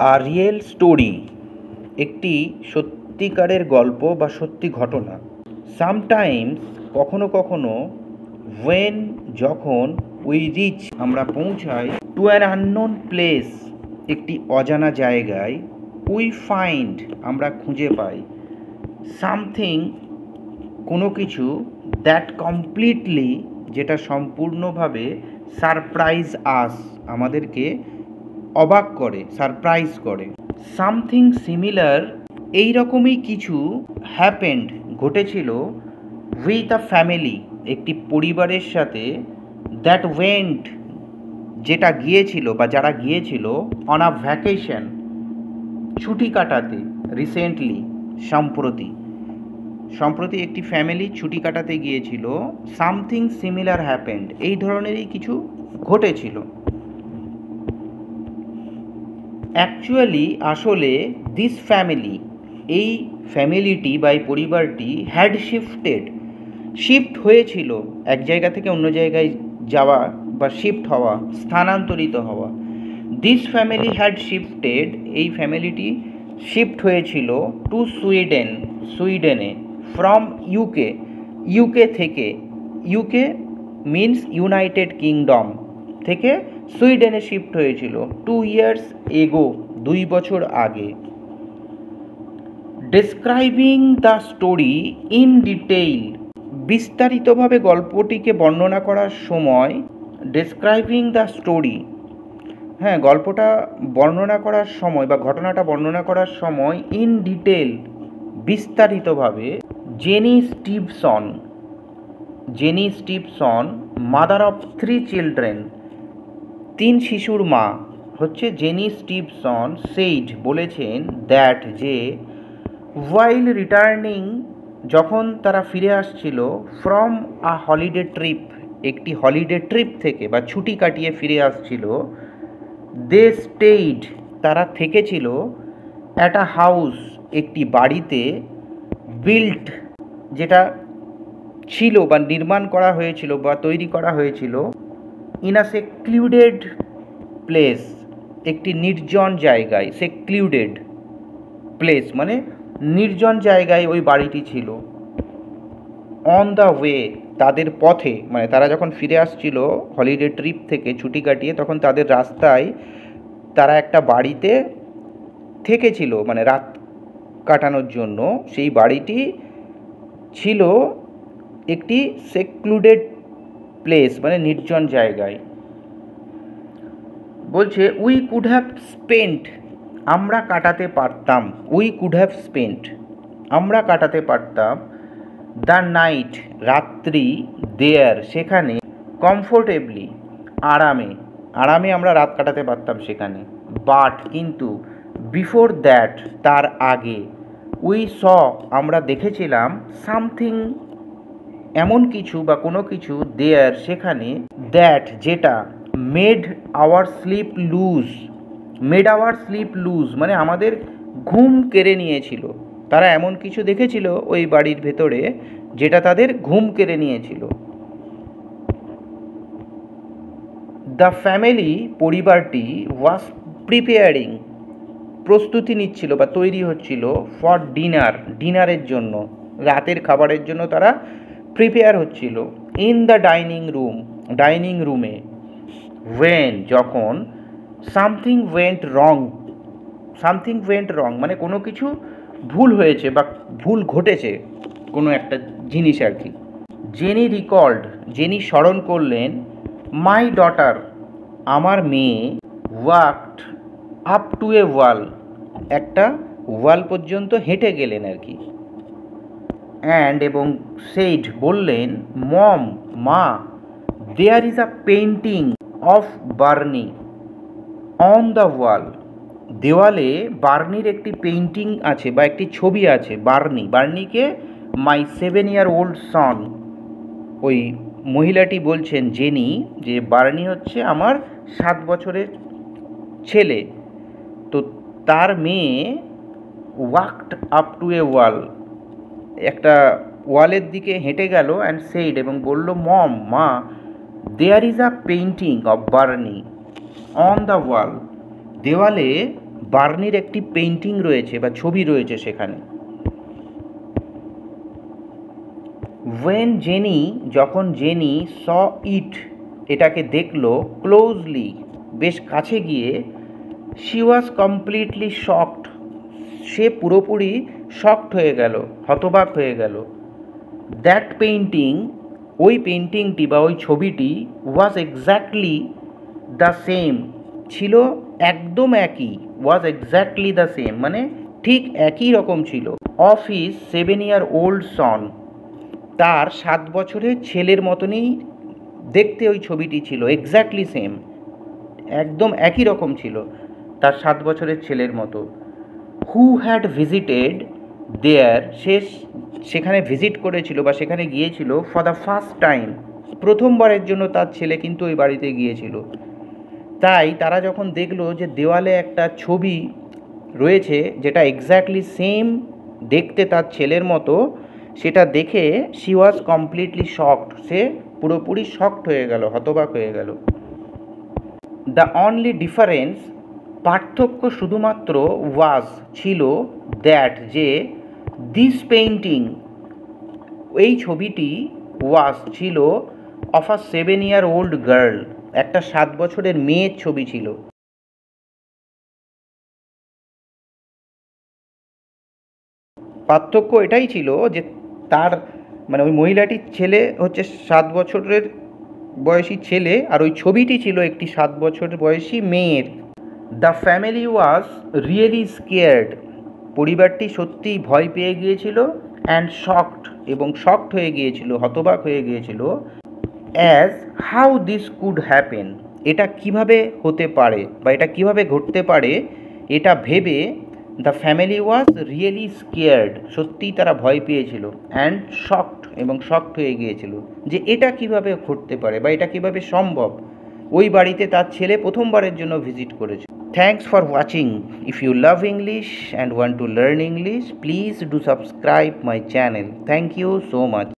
আ real story একটি সত্যিকারের গল্প বা সত্যি ঘটনা। সামটাইমস কখনো কখনো ওয়েন যখন উই রিচ আমরা পৌঁছাই টু অ্যান আননোন প্লেস একটি অজানা জায়গায়, উই ফাইন্ড আমরা খুঁজে পাই সামথিং কোনো কিছু দ্যাট কমপ্লিটলি যেটা সম্পূর্ণভাবে সারপ্রাইজ আস আমাদেরকে অবাক করে, সারপ্রাইজ করে। সামথিং সিমিলার এই রকমই কিছু হ্যাপেন্ড ঘটেছিল উইথ আ ফ্যামিলি একটি পরিবারের সাথে, দ্যাট ওয়েন্ট যেটা গিয়েছিল বা যারা গিয়েছিল অন আ ভ্যাকেশন ছুটি কাটাতে, রিসেন্টলি সম্প্রতি একটি ফ্যামিলি ছুটি কাটাতে গিয়েছিল। সামথিং সিমিলার হ্যাপেন্ড এই ধরনেরই কিছু ঘটেছিল। অ্যাকচুয়ালি আসলে দিস ফ্যামিলি এই ফ্যামিলিটি বা এই পরিবারটি হ্যাড শিফট হয়েছিল এক জায়গা থেকে অন্য জায়গায় যাওয়া বা শিফট হওয়া, স্থানান্তরিত হওয়া। দিস ফ্যামিলি হ্যাড শিফটেড এই ফ্যামিলিটি শিফট হয়েছিল টু সুইডেনে ফ্রম ইউকে থেকে। ইউকে মিনস ইউনাইটেড কিংডম থেকে সুইডেনে শিফট হয়েছিল 2 years এগো 2 বছর আগে। Describing the story in detail বিস্তারিতভাবে গল্পটিকে বর্ণনা করার সময়, ডেসক্রাইবিং দ্য স্টোরি গল্পটা বর্ণনা করার সময় বা ঘটনাটা বর্ণনা করার সময় ইন ডিটেল বিস্তারিতভাবে জেনি স্টিভসন মাদার অফ 3 চিলড্রেন 3 শিশুর মা হচ্ছে জেনি স্টিভসন সেইড বলেছেন দ্যাট যে ওয়াইল রিটার্নিং যখন তারা ফিরে আসছিল ফ্রম আ হলিডে ট্রিপ একটি হলিডে ট্রিপ থেকে বা ছুটি কাটিয়ে ফিরে আসছিল, দে স্টেইড তারা থেকেছিল অ্যাট আ হাউস একটি বাড়িতে, বিল্ট যেটা ছিল বা নির্মাণ করা হয়েছিল বা তৈরি করা হয়েছিল ইন আ সেক্লুডেড প্লেস একটি নির্জন জায়গায়। সেক্লুডেড প্লেস মানে নির্জন জায়গায় ওই বাড়িটি ছিল। অন দ্য ওয়ে তাদের পথে মানে তারা যখন ফিরে আসছিল হলিডে ট্রিপ থেকে ছুটি কাটিয়ে, তখন তাদের রাস্তায় তারা একটা বাড়িতে থেকেছিল মানে রাত কাটানোর জন্য। সেই বাড়িটি ছিল একটি সেক্লুডেড প্লেস মানে নির্জন জায়গায়। বলছে উই কুড হ্যাভ স্পেন্ট আমরা কাটাতে পারতাম, আমরা কাটাতে পারতাম দ্য নাইট রাত্রি দেয়ার সেখানে, কমফোর্টেবলি আরামে আমরা রাত কাটাতে পারতাম সেখানে। বাট কিন্তু বিফোর দ্যাট তার আগে, উই স আমরা দেখেছিলাম সামথিং এমন কিছু বা কোনো কিছু দেয়ার সেখানে, দ্যাট যেটা মেড আওয়ার স্লিপ লুজ মানে আমাদের ঘুম কেড়ে নিয়েছিল। তারা এমন কিছু দেখেছিল ওই বাড়ির ভেতরে যেটা তাদের ঘুম কেড়ে নিয়েছিল। দ্য ফ্যামিলি পরিবারটি ওয়াজ প্রিপেয়ারিং প্রস্তুতি নিচ্ছিল বা তৈরি হচ্ছিল ফর ডিনারের জন্য, রাতের খাবারের জন্য তারা প্রিপেয়ার হচ্ছিল। ইন দ্য ডাইনিং রুমে ওয়েন যখন সামথিং ওয়েন্ট রং মানে কোনো কিছু ভুল হয়েছে বা ভুল ঘটেছে কোনো একটা জিনিস আর কি। জেনি স্মরণ করলেন মাই ডটার আমার মেয়ে ওয়াকড আপ টু এ ওয়াল একটা ওয়াল পর্যন্ত হেঁটে গেলেন আর কি। অ্যান্ড এবং সেইড বললেন মা there is a painting of Barney on the wall দেওয়ালে বার্নির একটি পেইন্টিং আছে বা একটি ছবি আছে। বার্নিকে মাই 7 year old সন ওই মহিলাটি বলছেন জেনি যে বার্নি হচ্ছে আমার 7 বছরের ছেলে। তো তার মেয়ে ওয়াকড আপ টু এ ওয়াল একটা ওয়ালের দিকে হেঁটে গেল অ্যান্ড সেইড এবং বলল মা there is a painting of Barney on the wall দেওয়ালে বার্নির একটি পেইন্টিং রয়েছে বা ছবি রয়েছে সেখানে। যখন জেনি স ইট, এটাকে দেখলো ক্লোজলি, বেশ কাছে গিয়ে, শি ওয়াজ কমপ্লিটলি শকড, সে পুরোপুরি শকড হয়ে গেল, হতবাক হয়ে গেল। দ্যাট পেইন্টিং, ওই পেইন্টিংটি বা ওই ছবিটি, ওয়াজ এক্স্যাক্টলি দ্য সেম, ছিল একদম একই, ওয়াজ এক্স্যাক্টলি দ্য সেম মানে ঠিক একই রকম ছিল, অফ হিজ 7-year-old সন, তার 7 বছরের ছেলের মতনই দেখতে ওই ছবিটি ছিল, এক্স্যাক্টলি সেম, একদম একই রকম ছিল, তার 7 বছরের ছেলের মতো। হু হ্যাড ভিজিটেড দেয়ার, সেখানে ভিজিট করেছিল বা সেখানে গিয়েছিল ফর দ্য ফার্স্ট টাইম, প্রথমবারের জন্য তার ছেলে কিন্তু ওই বাড়িতে গিয়েছিল। তাই তারা যখন দেখলো যে দেওয়ালে একটা ছবি রয়েছে যেটা এক্স্যাক্টলি সেম দেখতে তার ছেলের মতো, সেটা দেখে শি ওয়াজ কমপ্লিটলি শকড, সে পুরোপুরি শকড হয়ে গেল, হতবাক হয়ে গেল। দ্য অনলি ডিফারেন্স, পার্থক্য শুধুমাত্র, ওয়াজ ছিল, দ্যাট যে, দিস পেইন্টিং, এই ছবিটি, ওয়াজ ছিল, অফ আ 7-year-old গার্ল, একটা 7 বছরের মেয়ের ছবি ছিল। পার্থক্য এটাই ছিল যে তার মানে ওই মহিলাটির ছেলে হচ্ছে 7 বছরের বয়সী ছেলে, আর ওই ছবিটি ছিল একটি 7 বছর বয়সী মেয়ের। The family was really scared, পরিবারটি সত্যিই ভয় পেয়ে গিয়েছিল, অ্যান্ড শকড, এবং শকড হয়ে গিয়েছিল, হতবাক হয়ে গিয়েছিল, as how this could happen, এটা কিভাবে হতে পারে বা এটা কিভাবে ঘটতে পারে এটা ভেবে, the family was really scared, সত্যিই তারা ভয় পেয়েছিল, অ্যান্ড শকড, এবং শকড হয়ে গিয়েছিল যে এটা কিভাবে ঘটতে পারে বা এটা কিভাবে সম্ভব, ওই বাড়িতে তার ছেলে প্রথমবারের জন্য ভিজিট করেছে। Thanks for watching. If you love English and want to learn English, please do subscribe my channel. Thank you so much.